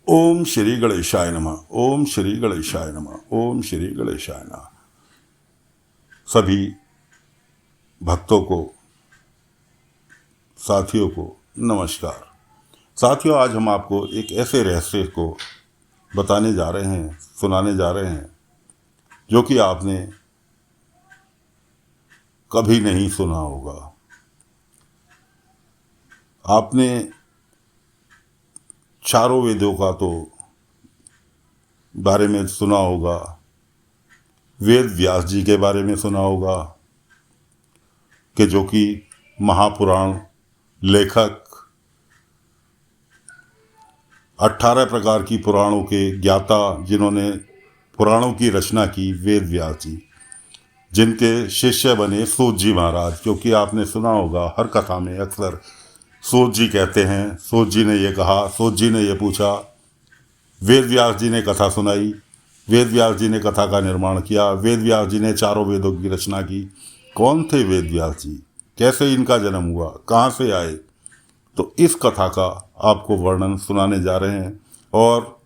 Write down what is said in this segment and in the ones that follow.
ओम श्री गणेशाय नमः। ओम श्री गणेशाय नमः। ओम श्री गणेशाय नमः। सभी भक्तों को, साथियों को नमस्कार। साथियों, आज हम आपको एक ऐसे रहस्य को बताने जा रहे हैं, सुनाने जा रहे हैं, जो कि आपने कभी नहीं सुना होगा। आपने चारों वेदों का तो बारे में सुना होगा, वेद व्यास जी के बारे में सुना होगा कि जो कि महापुराण लेखक, 18 प्रकार की पुराणों के ज्ञाता, जिन्होंने पुराणों की रचना की, वेद व्यास जी, जिनके शिष्य बने सूत जी महाराज, क्योंकि आपने सुना होगा हर कथा में अक्सर सूत जी कहते हैं, सूत जी ने ये कहा, सूत जी ने ये पूछा, वेद व्यास जी ने कथा सुनाई, वेद व्यास जी ने कथा का निर्माण किया, वेद व्यास जी ने चारों वेदों की रचना की। कौन थे वेद व्यास जी, कैसे इनका जन्म हुआ, कहाँ से आए? तो इस कथा का आपको वर्णन सुनाने जा रहे हैं। और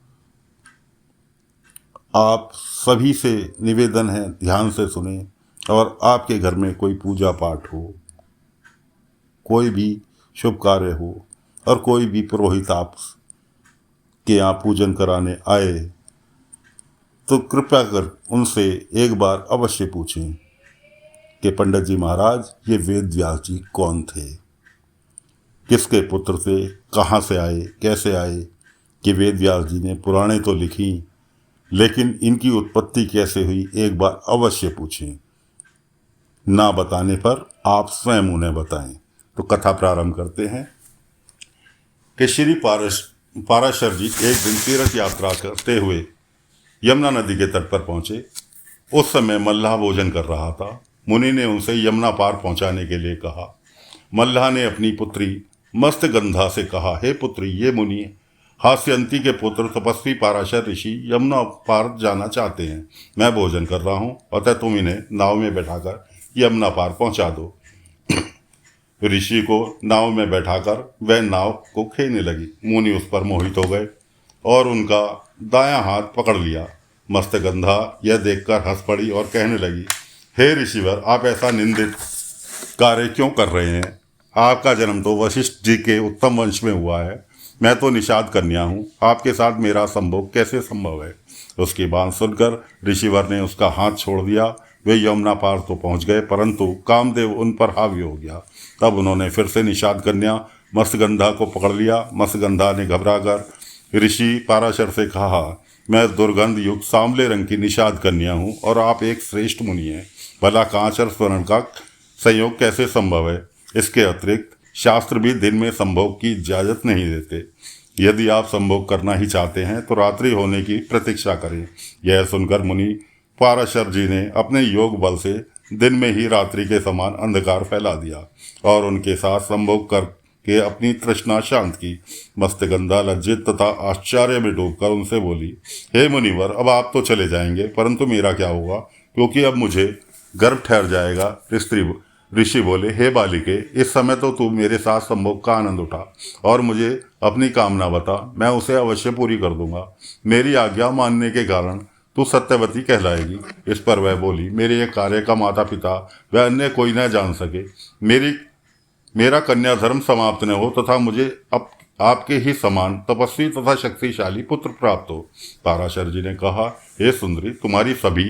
आप सभी से निवेदन है, ध्यान से सुने। और आपके घर में कोई पूजा पाठ हो, कोई भी शुभ कार्य हो, और कोई भी पुरोहित आप के यहाँ पूजन कराने आए, तो कृपया कर उनसे एक बार अवश्य पूछें कि पंडित जी महाराज, ये वेद व्यास जी कौन थे, किसके पुत्र थे, कहाँ से आए, कैसे आए? कि वेद व्यास जी ने पुराणे तो लिखी, लेकिन इनकी उत्पत्ति कैसे हुई, एक बार अवश्य पूछें। ना बताने पर आप स्वयं उन्हें बताएं। तो कथा प्रारंभ करते हैं कि श्री पाराशर जी एक दिन तीर्थ यात्रा करते हुए यमुना नदी के तट पर पहुंचे। उस समय मल्लाह भोजन कर रहा था। मुनि ने उनसे यमुना पार पहुंचाने के लिए कहा। मल्लाह ने अपनी पुत्री मस्तगंधा से कहा, हे पुत्री, ये मुनि हास्यंती के पुत्र तपस्वी पाराशर ऋषि यमुना पार जाना चाहते हैं। मैं भोजन कर रहा हूँ, अतः तुम इन्हें नाव में बैठाकर यमुना पार पहुंचा दो। ऋषि को नाव में बैठाकर वह नाव को खेने लगी। मुनि उस पर मोहित हो गए और उनका दायां हाथ पकड़ लिया। मस्तगंधा यह देखकर हंस पड़ी और कहने लगी, हे ऋषिवर, आप ऐसा निंदित कार्य क्यों कर रहे हैं? आपका जन्म तो वशिष्ठ जी के उत्तम वंश में हुआ है। मैं तो निषाद कन्या हूँ, आपके साथ मेरा संभोग कैसे संभव है? उसकी बात सुनकर ऋषिवर ने उसका हाथ छोड़ दिया। वे यमुना पार तो पहुंच गए, परंतु कामदेव उन पर हावी हो गया। तब उन्होंने फिर से निषाद कन्या मत्स्यगंधा को पकड़ लिया। मत्स्यगंधा ने घबराकर ऋषि पाराशर से कहा, मैं दुर्गंध युक्त सांवले रंग की निषाद कन्या हूँ और आप एक श्रेष्ठ मुनि हैं। भला कांच और स्वर्ण का संयोग कैसे संभव है? इसके अतिरिक्त शास्त्र भी दिन में संभोग की इजाजत नहीं देते। यदि आप संभोग करना ही चाहते हैं तो रात्रि होने की प्रतीक्षा करें। यह सुनकर मुनि पाराशर जी ने अपने योग बल से दिन में ही रात्रि के समान अंधकार फैला दिया और उनके साथ संभोग करके अपनी तृष्णा शांत की। मस्तगंधा लज्जित तथा आश्चर्य में डूबकर उनसे बोली, हे मुनिवर, अब आप तो चले जाएंगे, परंतु मेरा क्या होगा, क्योंकि अब मुझे गर्भ ठहर जाएगा। ऋषि बोले, हे बालिके, इस समय तो तू मेरे साथ संभोग का आनंद उठा और मुझे अपनी कामना बता, मैं उसे अवश्य पूरी कर दूंगा। मेरी आज्ञा मानने के कारण तू सत्यवती कहलाएगी। इस पर वह बोली, मेरे एक कार्य का माता पिता वह अन्य कोई न जान सके। मेरा कन्या धर्म समाप्त न हो तथा मुझे अब आपके ही समान तपस्वी तथा शक्तिशाली पुत्र प्राप्त हो। पाराशर जी ने कहा, हे सुंदरी, तुम्हारी सभी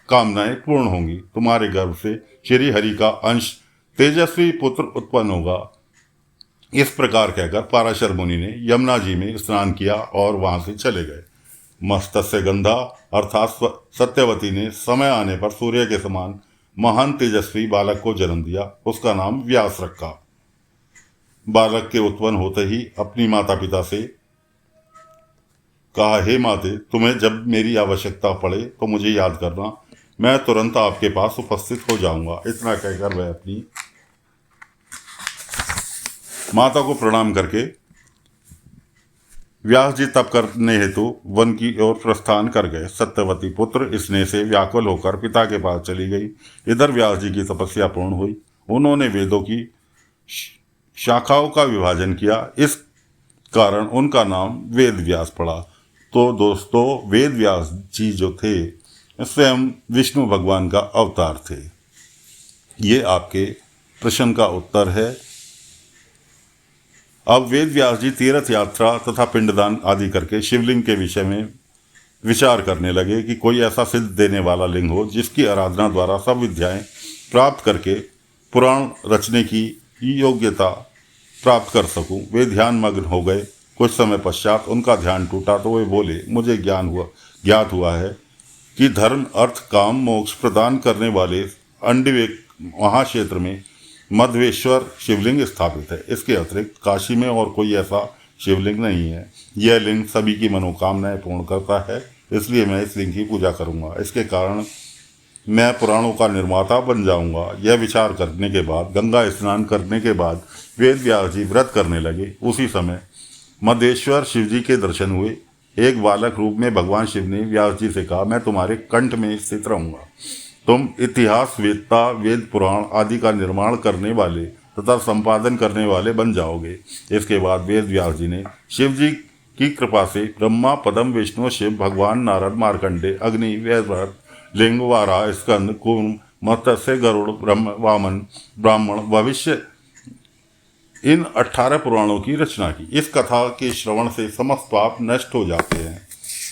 कामनाएं पूर्ण होंगी। तुम्हारे गर्भ से श्री हरि का अंश तेजस्वी पुत्र उत्पन्न होगा। इस प्रकार कहकर पाराशर मुनि ने यमुना जी में स्नान किया और वहां से चले गए। मत्स्य गंधा अर्थात सत्यवती ने समय आने पर सूर्य के समान महान तेजस्वी बालक को जन्म दिया। उसका नाम व्यास रखा। बालक के उत्पन्न होते ही अपनी माता पिता से कहा, हे माते, तुम्हें जब मेरी आवश्यकता पड़े तो मुझे याद करना, मैं तुरंत आपके पास उपस्थित हो जाऊंगा। इतना कहकर वह अपनी माता को प्रणाम करके व्यास जी तप करने हेतु वन की ओर प्रस्थान कर गए। सत्यवती पुत्र स्नेह से व्याकुल होकर पिता के पास चली गई। इधर व्यास जी की तपस्या पूर्ण हुई। उन्होंने वेदों की शाखाओं का विभाजन किया। इस कारण उनका नाम वेद व्यास पड़ा। तो दोस्तों वेद व्यास जी जो थे स्वयं विष्णु भगवान का अवतार थे। ये आपके प्रश्न का उत्तर है। अब वेद व्यास जी तीर्थ यात्रा तथा पिंडदान आदि करके शिवलिंग के विषय में विचार करने लगे कि कोई ऐसा सिद्ध देने वाला लिंग हो जिसकी आराधना द्वारा सब विद्याएं प्राप्त करके पुराण रचने की योग्यता प्राप्त कर सकूं। वे ध्यान मग्न हो गए। कुछ समय पश्चात उनका ध्यान टूटा तो वे बोले, मुझे ज्ञात हुआ है कि धर्म अर्थ काम मोक्ष प्रदान करने वाले अंडविक महाक्षेत्र में मध्वेश्वर शिवलिंग स्थापित है। इसके अतिरिक्त काशी में और कोई ऐसा शिवलिंग नहीं है। यह लिंग सभी की मनोकामनाएं पूर्ण करता है, इसलिए मैं इस लिंग की पूजा करूंगा। इसके कारण मैं पुराणों का निर्माता बन जाऊंगा। यह विचार करने के बाद गंगा स्नान करने के बाद वेद व्यास जी व्रत करने लगे। उसी समय मध्वेश्वर शिव जी के दर्शन हुए। एक बालक रूप में भगवान शिव ने व्यास जी से कहा, मैं तुम्हारे कंठ में स्थित रहूंगा। तुम इतिहास वेदता वेद पुराण आदि का निर्माण करने वाले तथा संपादन करने वाले बन जाओगे। इसके बाद वेद व्यास जी ने शिव जी की कृपा से ब्रह्मा पद्म विष्णु शिव भगवान नारद मार्कंडे अग्नि वैश्वर लिंग वारा स्कंद कूर्म मत्स्य गरुड़ ब्रह्म वामन ब्राह्मण भविष्य इन 18 पुराणों की रचना की। इस कथा के श्रवण से समस्त पाप नष्ट हो जाते हैं।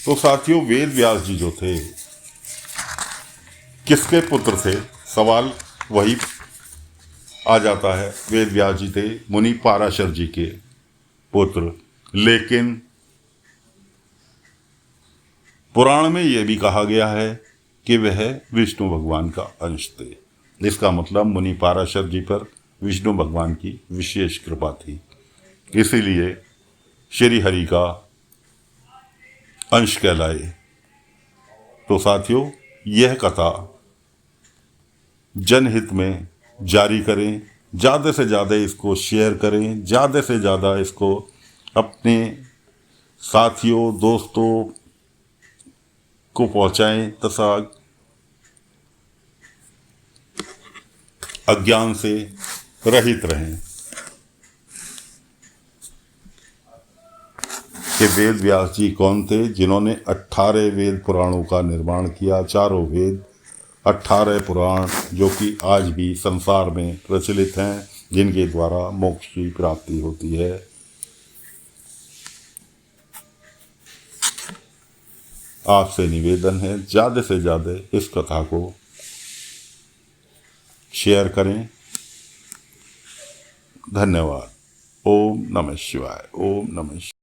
तो साथियों वेद व्यास जी जो थे किसके पुत्र थे? सवाल वही आ जाता है। वेद व्यास जी थे मुनि पाराशर जी के पुत्र, लेकिन पुराण में यह भी कहा गया है कि वह विष्णु भगवान का अंश थे। इसका मतलब मुनि पाराशर जी पर विष्णु भगवान की विशेष कृपा थी, इसीलिए श्री हरि का अंश कहलाए। तो साथियों यह कथा जनहित में जारी करें, ज़्यादा से ज़्यादा इसको शेयर करें, ज़्यादा से ज़्यादा इसको अपने साथियों दोस्तों को पहुंचाएं तथा अज्ञान से रहित रहें कि वेद व्यास जी कौन थे जिन्होंने 18 वेद पुराणों का निर्माण किया। चारों वेद 18 पुराण जो कि आज भी संसार में प्रचलित हैं, जिनके द्वारा मोक्ष की प्राप्ति होती है। आपसे निवेदन है ज़्यादा से ज़्यादा इस कथा को शेयर करें। धन्यवाद। ओम नमः शिवाय। ओम नमः शिवाय।